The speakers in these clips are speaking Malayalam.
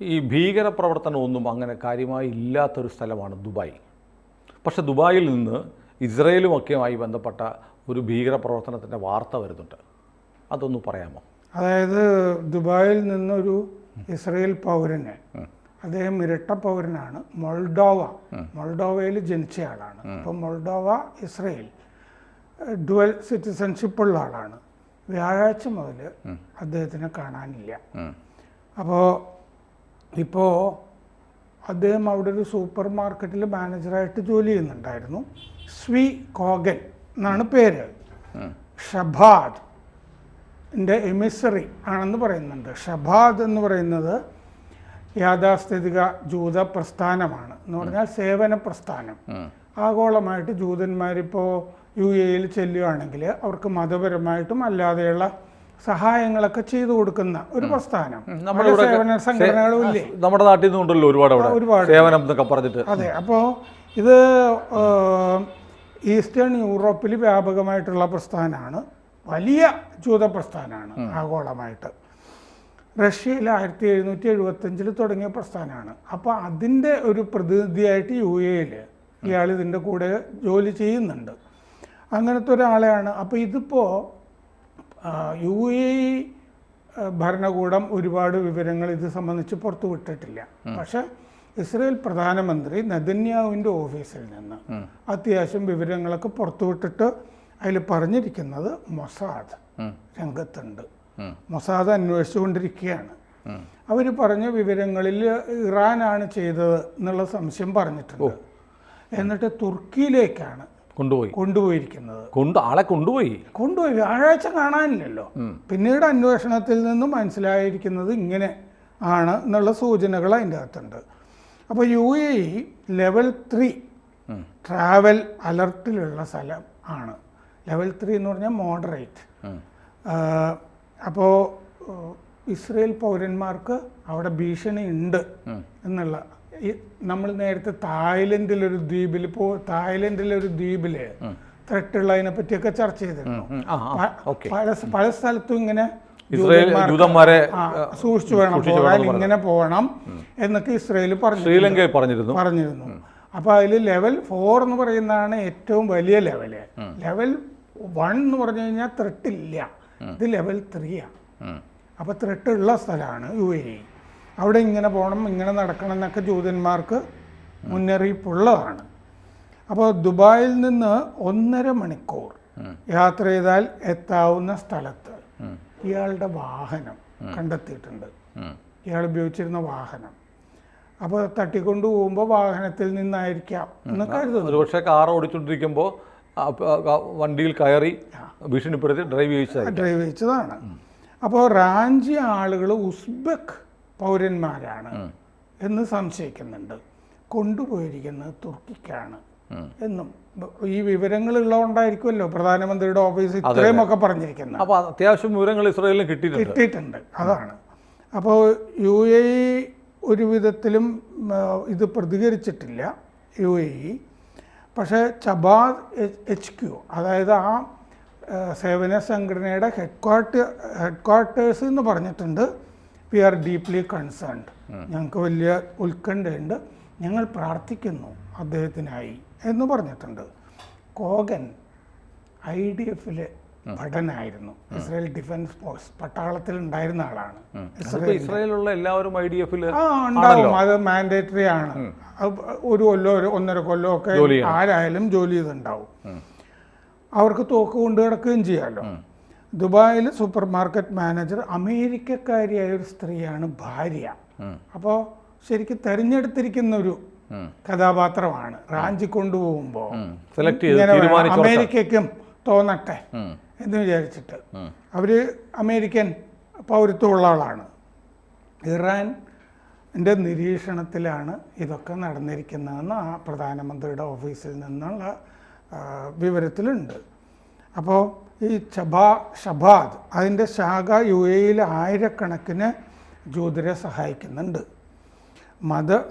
ഈ ഭീകരപ്രവർത്തനമൊന്നും അങ്ങനെ കാര്യമായി ഇല്ലാത്തൊരു സ്ഥലമാണ് ദുബായ്. പക്ഷേ ദുബായിൽ നിന്ന് ഇസ്രയേലുമൊക്കെയുമായി ബന്ധപ്പെട്ട ഒരു ഭീകരപ്രവർത്തനത്തിൻ്റെ വാർത്ത വരുന്നുണ്ട്. അതൊന്ന് പറയാമോ? അതായത് ദുബായിൽ നിന്നൊരു ഇസ്രയേൽ പൗരന്, അദ്ദേഹം ഇരട്ട പൗരനാണ്, മൊൾഡോവയിൽ ജനിച്ചയാളാണ്. അപ്പോൾ മൊൾഡോവ ഇസ്രയേൽ ഡുവൽ സിറ്റിസൺഷിപ്പ് ഉള്ള ആളാണ്. വ്യാഴാഴ്ച മുതൽ അദ്ദേഹത്തിനെ കാണാനില്ല. ഇപ്പോൾ അദ്ദേഹം അവിടെ ഒരു സൂപ്പർ മാർക്കറ്റിൽ മാനേജറായിട്ട് ജോലി ചെയ്യുന്നുണ്ടായിരുന്നു. സ്വി കോഗൻ എന്നാണ് പേര്. ഷബാദ് എമിസറി ആണെന്ന് പറയുന്നുണ്ട്. ഷബാദ് എന്ന് പറയുന്നത് യാഥാസ്ഥിതിക ജൂത പ്രസ്ഥാനമാണ്. എന്ന് പറഞ്ഞാൽ സേവന പ്രസ്ഥാനം. ആഗോളമായിട്ട് ജൂതന്മാരിപ്പോൾ UAE ചെല്ലുകയാണെങ്കിൽ അവർക്ക് മതപരമായിട്ടും അല്ലാതെയുള്ള സഹായങ്ങളൊക്കെ ചെയ്തു കൊടുക്കുന്ന ഒരു പ്രസ്ഥാനം. സേവന സംഘടനകളും ഇല്ലേ നമ്മുടെ നാട്ടിൽ നിന്നുണ്ടല്ലോ ഒരുപാട് സേവനം എന്നൊക്കെ പറഞ്ഞിട്ട്. അതെ. അപ്പോൾ ഇത് ഈസ്റ്റേൺ യൂറോപ്പിൽ വ്യാപകമായിട്ടുള്ള പ്രസ്ഥാനമാണ്. വലിയ ജൂത പ്രസ്ഥാനമാണ് ആഗോളമായിട്ട്. റഷ്യയിൽ 1775 തുടങ്ങിയ പ്രസ്ഥാനമാണ്. അപ്പോൾ അതിൻ്റെ ഒരു പ്രതിനിധിയായിട്ട് UAE ഇയാൾ ഇതിൻ്റെ കൂടെ ജോലി ചെയ്യുന്നുണ്ട്. അങ്ങനത്തെ ഒരാളെയാണ്. അപ്പോൾ ഇതിപ്പോൾ UAE ഭരണകൂടം ഒരുപാട് വിവരങ്ങൾ ഇത് സംബന്ധിച്ച് പുറത്തു വിട്ടിട്ടില്ല. പക്ഷേ ഇസ്രയേൽ പ്രധാനമന്ത്രി നെതന്യാഹുവിൻ്റെ ഓഫീസിൽ നിന്ന് അത്യാവശ്യം വിവരങ്ങളൊക്കെ പുറത്തുവിട്ടിട്ട് അതിൽ പറഞ്ഞിരിക്കുന്നത് മൊസാദ് രംഗത്തുണ്ട്. മൊസാദ് അന്വേഷിച്ചുകൊണ്ടിരിക്കുകയാണ്. അവർ പറഞ്ഞ വിവരങ്ങളിൽ ഇറാനാണ് ചെയ്തത് എന്നുള്ള സംശയം പറഞ്ഞിട്ടുണ്ട്. എന്നിട്ട് തുർക്കിയിലേക്കാണ് കൊണ്ടുപോയിരിക്കുന്നത്. ആളെ കൊണ്ടുപോയി വ്യാഴാഴ്ച കാണാനില്ലല്ലോ. പിന്നീട് അന്വേഷണത്തിൽ നിന്നും മനസ്സിലായിരിക്കുന്നത് ഇങ്ങനെ ആണ് എന്നുള്ള സൂചനകൾ അതിൻ്റെ അകത്തുണ്ട്. അപ്പോൾ UAE ലെവൽ 3 ട്രാവൽ അലർട്ടിലുള്ള സ്ഥലം ആണ്. ലെവൽ 3 എന്ന് പറഞ്ഞാൽ മോഡറേറ്റ്. അപ്പോൾ ഇസ്രയേൽ പൗരന്മാർക്ക് അവിടെ ഭീഷണി ഉണ്ട് എന്നുള്ള, നമ്മൾ നേരത്തെ തായ്ലൻഡിലൊരു ദ്വീപിൽ ത്രെട്ടുള്ളതിനെ പറ്റിയൊക്കെ ചർച്ച ചെയ്തിരുന്നു. പല സ്ഥലത്തും ഇങ്ങനെ ജൂതന്മാരെ സൂക്ഷിച്ചു വേണം പോകാൻ, ഇങ്ങനെ പോകണം എന്നൊക്കെ ഇസ്രയേൽ പറഞ്ഞിരുന്നു. അപ്പോൾ അതിൽ ലെവൽ 4 എന്ന് പറയുന്നതാണ് ഏറ്റവും വലിയ ലെവല്. ലെവൽ 1 എന്ന് പറഞ്ഞു കഴിഞ്ഞാൽ ത്രെട്ടില്ല. ഇത് ലെവൽ 3ആണ്. അപ്പോൾ ത്രെട്ടുള്ള സ്ഥലമാണ് UAE. അവിടെ ഇങ്ങനെ പോകണം, ഇങ്ങനെ നടക്കണം എന്നൊക്കെ ജൂതന്മാർക്ക് മുന്നറിയിപ്പുള്ളതാണ്. അപ്പോൾ ദുബായിൽ നിന്ന് 1.5 മണിക്കൂർ യാത്ര ചെയ്താൽ എത്താവുന്ന സ്ഥലത്ത് ഇയാളുടെ വാഹനം കണ്ടെത്തിയിട്ടുണ്ട്. ഇയാൾ ഉപയോഗിച്ചിരുന്ന വാഹനം. അപ്പോൾ തട്ടിക്കൊണ്ടു പോകുമ്പോൾ വാഹനത്തിൽ നിന്നായിരിക്കാം എന്ന് കരുതുന്നു. ഒരുപക്ഷെ കാർ ഓടിച്ചുകൊണ്ടിരിക്കുമ്പോൾ വണ്ടിയിൽ കയറി ഭീഷണിപ്പെടുത്തി ഡ്രൈവ് ചെയ്യിച്ചതാണ്. അപ്പോൾ റാഞ്ചിയ ആളുകൾ ഉസ്ബെക്ക് പൗരന്മാരാണ് എന്ന് സംശയിക്കുന്നുണ്ട്. കൊണ്ടുപോയിരിക്കുന്നത് തുർക്കിക്കാണ് എന്നും ഈ വിവരങ്ങളുള്ളതുകൊണ്ടായിരിക്കുമല്ലോ പ്രധാനമന്ത്രിയുടെ ഓഫീസ് ഇത്രയുമൊക്കെ പറഞ്ഞിരിക്കുന്നത്. അപ്പോൾ അത്യാവശ്യം വിവരങ്ങൾ ഇസ്രായേലിന് കിട്ടിയിട്ടുണ്ട്. അതാണ്. അപ്പോൾ UAE ഒരു വിധത്തിലും ഇത് പ്രതികരിച്ചിട്ടില്ല UAE. പക്ഷേ ചബാദ് HQ, അതായത് ആ സേവന സംഘടനയുടെ ഹെഡ്ക്വാർട്ടേഴ്സ് എന്ന് പറഞ്ഞിട്ടുണ്ട്, വി ആർ ഡീപ്ലി കൺസേൺഡ്, ഞങ്ങൾക്ക് വലിയ ഉത്കണ്ഠയുണ്ട്, ഞങ്ങൾ പ്രാർത്ഥിക്കുന്നു അദ്ദേഹത്തിനായി എന്ന് പറഞ്ഞിട്ടുണ്ട്. കോഗൻ IDF-ലെ ഭടനായിരുന്നു. ഇസ്രായേൽ ഡിഫൻസ് ഫോഴ്സ് പട്ടാളത്തിൽ ഉണ്ടായിരുന്ന ആളാണ്. ഇസ്രായേലുള്ള എല്ലാവരും IDF-ൽ ഉണ്ടാവും. അത് മാൻഡേറ്ററി ആണ്. ഒരു കൊല്ലോ 1.5 കൊല്ലോ ഒക്കെ ആരായാലും ജോലി ചെയ്തിട്ടുണ്ടാവും. അവർക്ക് തോക്ക് കൊണ്ട് കിടക്കുകയും ചെയ്യാമല്ലോ. ദുബായിൽ സൂപ്പർ മാർക്കറ്റ് മാനേജർ അമേരിക്കക്കാരിയായ ഒരു സ്ത്രീയാണ് ഭാര്യ. അപ്പോൾ ശരിക്കും തെരഞ്ഞെടുത്തിരിക്കുന്ന ഒരു കഥാപാത്രമാണ്. റാഞ്ചി കൊണ്ടുപോകുമ്പോൾ അമേരിക്കയ്ക്കും തോന്നട്ടെ എന്ന് വിചാരിച്ചിട്ട് അവർ അമേരിക്കൻ പൗരത്വമുള്ള ആളാണ്. ഇറാൻ്റെ നിരീക്ഷണത്തിലാണ് ഇതൊക്കെ നടന്നിരിക്കുന്നതെന്ന് ആ പ്രധാനമന്ത്രിയുടെ ഓഫീസിൽ നിന്നുള്ള വിവരത്തിലുണ്ട്. അപ്പോൾ ഈ ഷബാദ് അതിൻ്റെ ശാഖ UAE-യിൽ ആയിരക്കണക്കിന് ജൂതരെ സഹായിക്കുന്നുണ്ട്.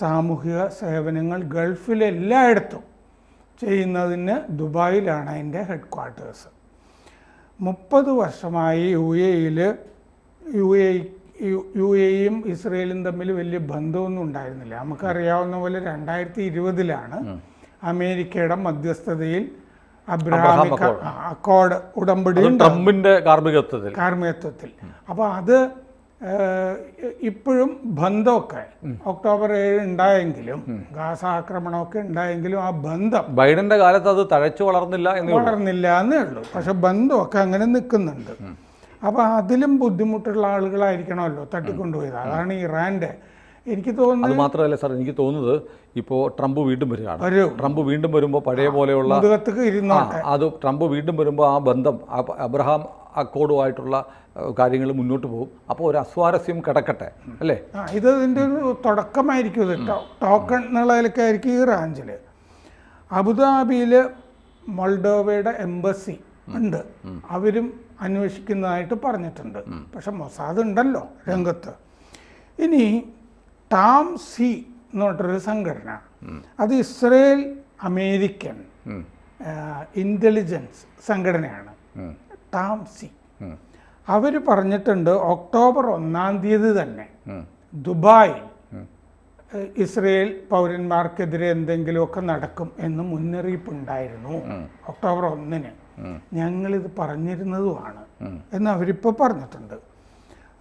സാമൂഹിക സേവനങ്ങൾ ഗൾഫിലെല്ലായിടത്തും ചെയ്യുന്നതിന് ദുബായിലാണ് അതിൻ്റെ ഹെഡ്ക്വാർട്ടേഴ്സ്. 30 വർഷമായി യു എയും ഇസ്രയേലും തമ്മിൽ വലിയ ബന്ധമൊന്നും ഉണ്ടായിരുന്നില്ല. നമുക്കറിയാവുന്ന പോലെ 2020 അമേരിക്കയുടെ മധ്യസ്ഥതയിൽ അബ്രഹാമിക് അക്കോർഡ് ഉടമ്പടി ട്രംപിന്റെ കാർമ്മികത്വത്തിൽ. അപ്പോൾ അത് ഇപ്പോഴും ബന്ധമൊക്കെ ഒക്ടോബർ 7 ഉണ്ടായെങ്കിലും ഗാസ ആക്രമണമൊക്കെ ഉണ്ടായെങ്കിലും ആ ബന്ധം ബൈഡന്റെ കാലത്ത് അത് തഴച്ചു വളർന്നില്ല എന്നേ ഉള്ളൂ. പക്ഷെ ബന്ധമൊക്കെ അങ്ങനെ നിൽക്കുന്നുണ്ട്. അപ്പോൾ അതിലും ബുദ്ധിമുട്ടുള്ള ആളുകളായിരിക്കണമല്ലോ തട്ടിക്കൊണ്ടുപോയത്. അതാണ് ഇറാൻ്റെ. എനിക്ക് തോന്നുന്നത് അത് മാത്രമല്ല സാർ, എനിക്ക് തോന്നുന്നത് ഇപ്പോൾ ട്രംപ് വീണ്ടും വരികയാണ്. ട്രംപ് വീണ്ടും വരുമ്പോൾ പഴയ പോലെയുള്ള അത് ട്രംപ് വീണ്ടും വരുമ്പോൾ ആ ബന്ധം അബ്രഹാം അക്കോർഡുമായിട്ടുള്ള കാര്യങ്ങൾ മുന്നോട്ട് പോകും. അപ്പോൾ ഒരു അസ്വാരസ്യം കിടക്കട്ടെ അല്ലേ? ഇത് ഇതിൻ്റെ ഒരു തുടക്കമായിരിക്കും. ഇത് ടോക്കൺ എന്നുള്ളതിലൊക്കെ ആയിരിക്കും ഈ റാഞ്ചിൽ. അബുദാബിയിൽ മോൾഡോവയുടെ എംബസി ഉണ്ട്, അവരും അന്വേഷിക്കുന്നതായിട്ട് പറഞ്ഞിട്ടുണ്ട്. പക്ഷെ മൊസാദ് ഉണ്ടല്ലോ രംഗത്ത്. ഇനി ടാം സി എന്ന് പറഞ്ഞൊരു സംഘടന, അത് ഇസ്രയേൽ അമേരിക്കൻ ഇൻ്റലിജൻസ് സംഘടനയാണ്. ടാം സി അവർ പറഞ്ഞിട്ടുണ്ട് ഒക്ടോബർ 1 തന്നെ ദുബായിൽ ഇസ്രയേൽ പൗരന്മാർക്കെതിരെ എന്തെങ്കിലുമൊക്കെ നടക്കും എന്ന് മുന്നറിയിപ്പുണ്ടായിരുന്നു. ഒക്ടോബർ 1 ഞങ്ങളിത് പറഞ്ഞിരുന്നതുമാണ് എന്ന് അവരിപ്പോൾ പറഞ്ഞിട്ടുണ്ട്.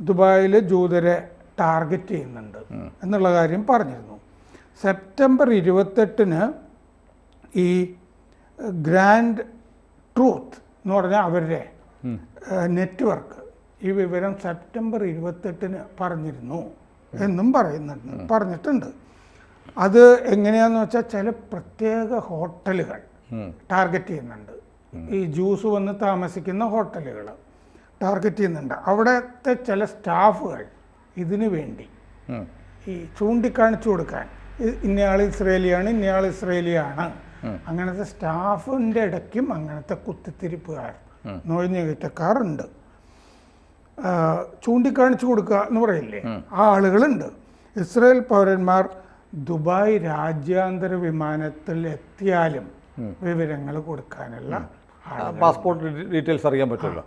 ദുബായിൽ ജൂതരെ ടാർഗറ്റ് ചെയ്യുന്നുണ്ട് എന്നുള്ള കാര്യം പറഞ്ഞിരുന്നു. സെപ്റ്റംബർ 28 ഈ ഗ്രാൻഡ് ട്രൂത്ത് എന്ന് പറഞ്ഞാൽ അവരുടെ നെറ്റ്വർക്ക് ഈ വിവരം സെപ്റ്റംബർ 28 പറഞ്ഞിരുന്നു എന്നും പറഞ്ഞിട്ടുണ്ട്. അത് എങ്ങനെയാണെന്ന് വെച്ചാൽ ചില പ്രത്യേക ഹോട്ടലുകൾ ടാർഗറ്റ് ചെയ്യുന്നുണ്ട്. ഈ ജ്യൂസ് വന്ന് താമസിക്കുന്ന ഹോട്ടലുകൾ ടാർഗറ്റ് ചെയ്യുന്നുണ്ട്. അവിടുത്തെ ചില സ്റ്റാഫുകൾ ഇതിനു വേണ്ടി ഈ ചൂണ്ടിക്കാണിച്ചു കൊടുക്കാൻ ഇന്നയാൾ ഇസ്രേലിയാണ്, ഇന്നയാൾ ഇസ്രേലിയാണ്, അങ്ങനത്തെ സ്റ്റാഫിൻ്റെ ഇടയ്ക്കും അങ്ങനത്തെ കുത്തിത്തിരിപ്പുകാർ നുഴഞ്ഞുകയറ്റക്കാരുണ്ട്. ചൂണ്ടിക്കാണിച്ചു കൊടുക്കുക എന്ന് പറയില്ലേ, ആ ആളുകളുണ്ട്. ഇസ്രയേൽ പൗരന്മാർ ദുബായ് രാജ്യാന്തര വിമാനത്തിൽ എത്തിയാലും വിവരങ്ങൾ കൊടുക്കാനുള്ള പാസ്പോർട്ട് ഡീറ്റെയിൽസ് അറിയാൻ പറ്റുമല്ലോ,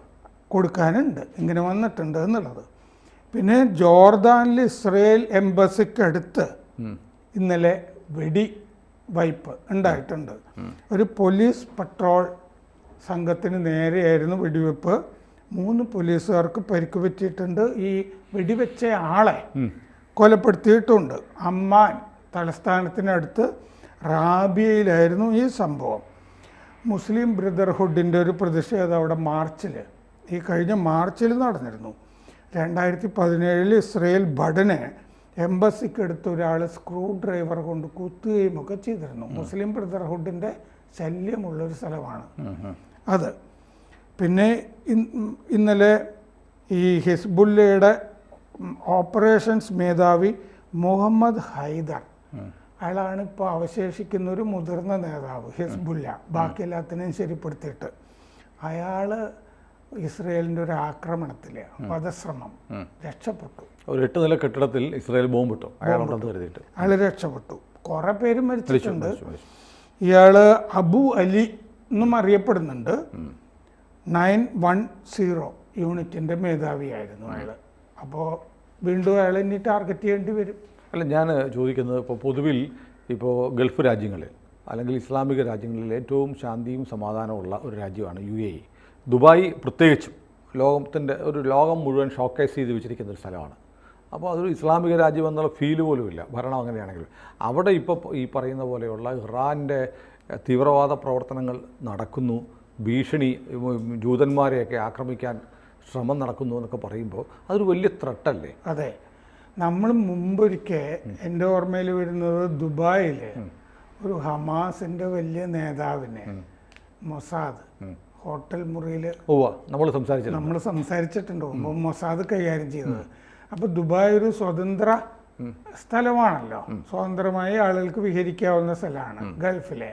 കൊടുക്കാനുണ്ട്, ഇങ്ങനെ വന്നിട്ടുണ്ട് എന്നുള്ളത്. പിന്നെ ജോർദാനിൽ ഇസ്രയേൽ എംബസിക്കടുത്ത് ഇന്നലെ വെടി വയ്പ് ഉണ്ടായിട്ടുണ്ട്. ഒരു പോലീസ് പട്രോൾ സംഘത്തിന് നേരെയായിരുന്നു വെടിവെപ്പ്. 3 പോലീസുകാർക്ക് പരിക്ക് പറ്റിയിട്ടുണ്ട്. ഈ വെടിവെച്ച ആളെ കൊലപ്പെടുത്തിയിട്ടുണ്ട്. അമ്മാൻ തലസ്ഥാനത്തിനടുത്ത് റാബിയയിലായിരുന്നു ഈ സംഭവം. മുസ്ലിം ബ്രദർഹുഡിൻ്റെ ഒരു പ്രതിഷേധം അവിടെ ഈ കഴിഞ്ഞ മാർച്ചിൽ നടന്നിരുന്നു. 2017 ഇസ്രയേൽ ബഡനെ എംബസിക്കടുത്ത് ഒരാൾ സ്ക്രൂ ഡ്രൈവർ കൊണ്ട് കുത്തുകയും ഒക്കെ ചെയ്തിരുന്നു. മുസ്ലിം ബ്രദർഹുഡിൻ്റെ ശല്യമുള്ളൊരു സ്ഥലമാണ് അത്. പിന്നെ ഇന്നലെ ഈ ഹിസ്ബുല്ലയുടെ ഓപ്പറേഷൻസ് മേധാവി മുഹമ്മദ് ഹൈദർ, അയാളാണ് ഇപ്പോൾ അവശേഷിക്കുന്ന ഒരു മുതിർന്ന നേതാവ് ഹിസ്ബുല്ല, ബാക്കി എല്ലാത്തിനെയും ശരിപ്പെടുത്തിയിട്ട്. അയാൾ ഇസ്രയേലിൻ്റെ ഒരു ആക്രമണത്തിൽ വധശ്രമം രക്ഷപ്പെട്ടു. ഒരു 8 നില കെട്ടിടത്തിൽ ഇസ്രയേൽ ബോംബിട്ടു, അയാൾ രക്ഷപ്പെട്ടു. കുറേ പേര് മരിച്ചിട്ടുണ്ട്. ഇയാൾ അബു അലി എന്നും അറിയപ്പെടുന്നുണ്ട്. 910 യൂണിറ്റിൻ്റെ മേധാവിയായിരുന്നു അയാൾ. അപ്പോൾ വീണ്ടും അയാൾ ഇനി ടാർഗറ്റ് ചെയ്യേണ്ടി വരും. അല്ല, ഞാൻ ചോദിക്കുന്നത് ഇപ്പോൾ പൊതുവിൽ ഇപ്പോൾ ഗൾഫ് രാജ്യങ്ങളിൽ അല്ലെങ്കിൽ ഇസ്ലാമിക രാജ്യങ്ങളിൽ ഏറ്റവും ശാന്തിയും സമാധാനമുള്ള ഒരു രാജ്യമാണ് UAE. ദുബായ് പ്രത്യേകിച്ചും ലോകം മുഴുവൻ ഷോക്കേസ് ചെയ്ത് വെച്ചിരിക്കുന്ന ഒരു സ്ഥലമാണ്. അപ്പോൾ അതൊരു ഇസ്ലാമിക രാജ്യം എന്നുള്ള ഫീല് പോലുമില്ല, ഭരണം അങ്ങനെയാണെങ്കിൽ. അവിടെ ഇപ്പോൾ ഈ പറയുന്ന പോലെയുള്ള ഇറാൻ്റെ തീവ്രവാദ പ്രവർത്തനങ്ങൾ നടക്കുന്നു, ഭീഷണി, ജൂതന്മാരെയൊക്കെ ആക്രമിക്കാൻ ശ്രമം നടക്കുന്നു എന്നൊക്കെ പറയുമ്പോൾ അതൊരു വലിയ ത്രട്ടല്ലേ? അതെ. നമ്മൾ മുമ്പൊരിക്കൽ എൻ്റെ ഓർമ്മയിൽ വരുന്നത് ദുബായിൽ ഒരു ഹമാസിൻ്റെ വലിയ നേതാവിനെ മൊസാദ് ഹോട്ടൽ മുറിയിൽ നമ്മൾ സംസാരിച്ചിട്ടുണ്ട്. മൊസാദ് കൈകാര്യം ചെയ്തത്. അപ്പോൾ ദുബായ് ഒരു സ്വതന്ത്ര സ്ഥലമാണല്ലോ, സ്വതന്ത്രമായി ആളുകൾക്ക് വിഹരിക്കാവുന്ന സ്ഥലമാണ്. ഗൾഫിലെ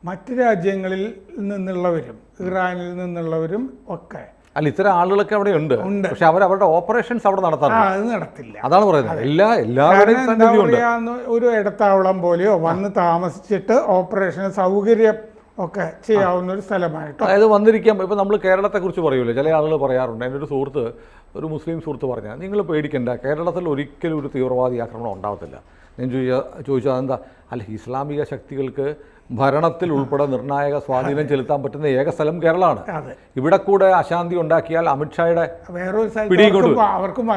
മറ്റ് രാജ്യങ്ങളിൽ നിന്നുള്ളവരും ഇറാനിൽ നിന്നുള്ളവരും ഒക്കെ. അല്ല, ഇത്തരം ആളുകളൊക്കെ അവിടെ ഉണ്ട്, പക്ഷെ അവരുടെ ഓപ്പറേഷൻസ് അവിടെ നടത്തില്ല. അതാണ് പറയുന്നത്. ഒരു ഇടത്താവളം പോലെയോ വന്ന് താമസിച്ചിട്ട് ഓപ്പറേഷൻ സൗകര്യം ഒക്കെ ചെയ്യാവുന്ന ഒരു സ്ഥലമായിട്ടോ. അതായത് വന്നിരിക്കാം. ഇപ്പോൾ നമ്മൾ കേരളത്തെക്കുറിച്ച് പറയുമല്ലോ, ചില ആളുകൾ പറയാറുണ്ട്. എൻ്റെ ഒരു സുഹൃത്ത്, ഒരു മുസ്ലിം സുഹൃത്ത് പറഞ്ഞാൽ, നിങ്ങൾ പേടിക്കേണ്ട, കേരളത്തിൽ ഒരിക്കലും ഒരു തീവ്രവാദി ആക്രമണം ഉണ്ടാകത്തില്ല. ഞാൻ ചോദിച്ചാൽ അതെന്താ? അല്ല, ഇസ്ലാമിക ശക്തികൾക്ക് ഭരണത്തിൽ ഉൾപ്പെടെ നിർണായക സ്വാധീനം ചെലുത്താൻ പറ്റുന്ന ഏക സ്ഥലം കേരളമാണ്. ഇവിടെ കൂടെ അശാന്തി ഉണ്ടാക്കിയാൽ അമിത്ഷായുടെ പിടികൊണ്ടു അവർക്കും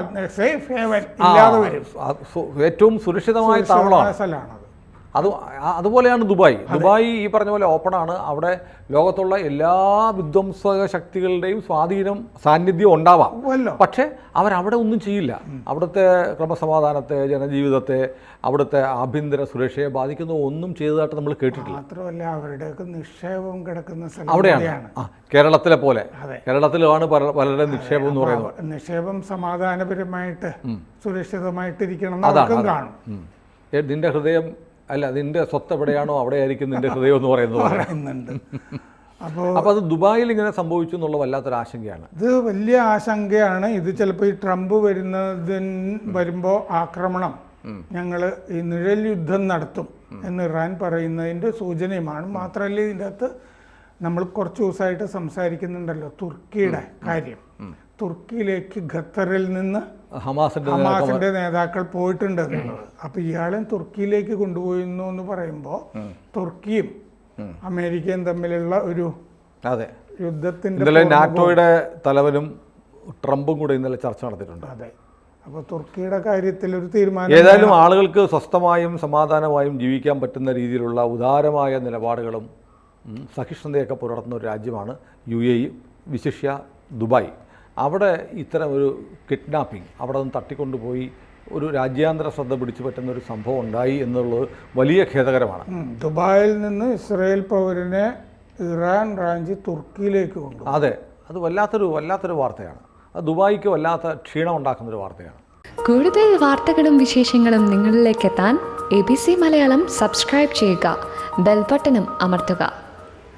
ഏറ്റവും സുരക്ഷിതമായ താവളമാണ്. അതുപോലെയാണ് ദുബായ്. ദുബായ് ഈ പറഞ്ഞ പോലെ ഓപ്പണാണ്. അവിടെ ലോകത്തുള്ള എല്ലാ വിധ്വംസക ശക്തികളുടെയും സാന്നിധ്യം ഉണ്ടാവാം. പക്ഷേ അവരവിടെ ഒന്നും ചെയ്യില്ല. അവിടുത്തെ ക്രമസമാധാനത്തെ, ജനജീവിതത്തെ, അവിടുത്തെ ആഭ്യന്തര സുരക്ഷയെ ബാധിക്കുന്ന ഒന്നും ചെയ്തതായിട്ട് നമ്മൾ കേട്ടിട്ടില്ല. മാത്രമല്ല അവരുടെയൊക്കെ നിക്ഷേപം കിടക്കുന്ന സ്ഥലം അവിടെയാണ്. കേരളത്തിലെ പോലെ കേരളത്തിലാണ് പലരുടെ നിക്ഷേപം എന്ന് പറയുന്നത്. നിക്ഷേപം സമാധാനപരമായിട്ട് സുരക്ഷിതമായിട്ടിരിക്കണം എന്നവർക്കും കാണും. നിന്റെ ഹൃദയം അല്ല, നിന്റെ സ്വത്ത് എവിടെയാണോ അവിടെ ആയിരിക്കും നിന്റെ ഹൃദയം എന്ന് പറയുന്നുണ്ട്. അപ്പോൾ അത് ദുബായിൽ ഇങ്ങനെ സംഭവിച്ചു എന്നുള്ള വല്ലാത്തൊരു ആശങ്കയാണ്. ഇത് വലിയ ആശങ്കയാണ്. ഇത് ചിലപ്പോൾ ഈ ട്രംപ് വരുമ്പോൾ ആക്രമണം, ഞങ്ങൾ ഈ നിഴൽ യുദ്ധം നടത്തും എന്ന് ഇറാൻ പറയുന്നതിൻ്റെ സൂചനയുമാണ്. മാത്രമല്ല ഇതിൻ്റെ അകത്ത് നമ്മൾ കുറച്ച് ദിവസമായിട്ട് സംസാരിക്കുന്നുണ്ടല്ലോ തുർക്കിയുടെ കാര്യം. തുർക്കിയിലേക്ക് ഖത്തറിൽ നിന്ന് ഹമാസിന്റെ നേതാക്കൾ പോയിട്ടുണ്ട് എന്നുള്ളത്. അപ്പൊ ഇയാളെ തുർക്കിയിലേക്ക് കൊണ്ടുപോയിരുന്നു എന്ന് പറയുമ്പോൾ തുർക്കിയും അമേരിക്കയും തമ്മിലുള്ള ഒരു യുദ്ധത്തിന്റെ നാറ്റോയുടെ തലവനും ട്രംപും കൂടെ ഇന്നലെ ചർച്ച നടത്തിയിട്ടുണ്ട്. അതെ. അപ്പോൾ തുർക്കിയുടെ കാര്യത്തിൽ ഒരു തീരുമാനം. ഏതായാലും ആളുകൾക്ക് സ്വസ്ഥമായും സമാധാനമായും ജീവിക്കാൻ പറ്റുന്ന രീതിയിലുള്ള ഉദാരമായ നിലപാടുകളും സഹിഷ്ണുതയൊക്കെ പുലർത്തുന്ന ഒരു രാജ്യമാണ് UAE, വിശിഷ്യ ദുബായ്. അവിടെ ഇത്തരം ഒരു കിഡ്നാപ്പിംഗ്, അവിടെ നിന്ന് തട്ടിക്കൊണ്ടുപോയി ഒരു രാജ്യാന്തര ശ്രദ്ധ പിടിച്ചു പറ്റുന്ന ഒരു സംഭവം ഉണ്ടായി എന്നുള്ളത് വലിയ ഖേദകരമാണ്. ദുബായിൽ നിന്ന് ഇസ്രായേൽ പൗരനെ ഇറാൻ റാഞ്ചി തുർക്കിയിലേക്ക് കൊണ്ടുപോയി. അതെ, അത് വല്ലാത്തൊരു വാർത്തയാണ്. അത് ദുബായിക്ക് വല്ലാത്ത ക്ഷീണം ഉണ്ടാക്കുന്നൊരു വാർത്തയാണ്. കൂടുതൽ വാർത്തകളും വിശേഷങ്ങളും നിങ്ങളിലേക്ക് എത്താൻ ABC മലയാളം സബ്സ്ക്രൈബ് ചെയ്യുക, ബെൽബട്ടനും അമർത്തുക.